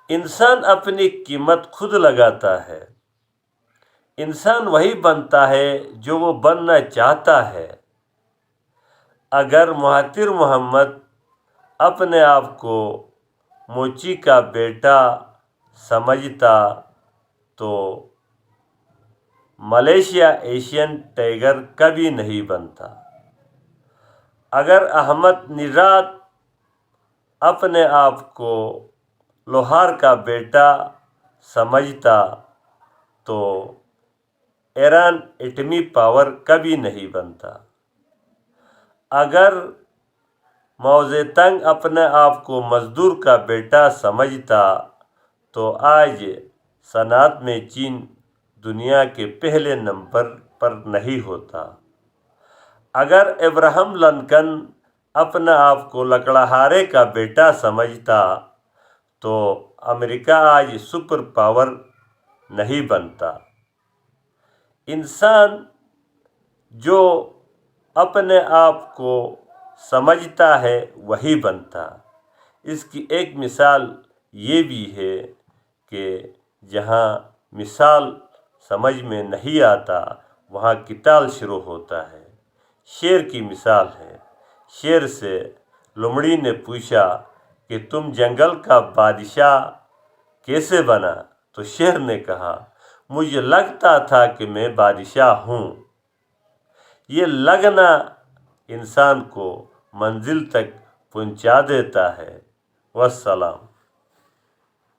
انسان اپنی قیمت خود لگاتا ہے۔ انسان وہی بنتا ہے جو وہ بننا چاہتا ہے۔ اگر مہاتیر محمد اپنے آپ کو موچی کا بیٹا سمجھتا تو ملیشیا ایشین ٹائیگر کبھی نہیں بنتا۔ اگر احمد نژاد اپنے آپ کو لوہار کا بیٹا سمجھتا تو ایران ایٹمی پاور کبھی نہیں بنتا۔ اگر ماؤ زیدونگ اپنے آپ کو مزدور کا بیٹا سمجھتا تو آج صنعت میں چین دنیا کے پہلے نمبر پر نہیں ہوتا۔ اگر ابراہم لنکن اپنے آپ کو لکڑہارے کا بیٹا سمجھتا تو امریکہ آج سپر پاور نہیں بنتا۔ انسان جو اپنے آپ کو سمجھتا ہے وہی بنتا۔ اس کی ایک مثال یہ بھی ہے کہ جہاں مثال سمجھ میں نہیں آتا وہاں قتال شروع ہوتا ہے۔ شیر کی مثال ہے۔ شیر سے لومڑی نے پوچھا کہ تم جنگل کا بادشاہ کیسے بنا؟ تو شیر نے کہا مجھے لگتا تھا کہ میں بادشاہ ہوں۔ یہ لگنا انسان کو منزل تک پہنچا دیتا ہے۔ والسلام۔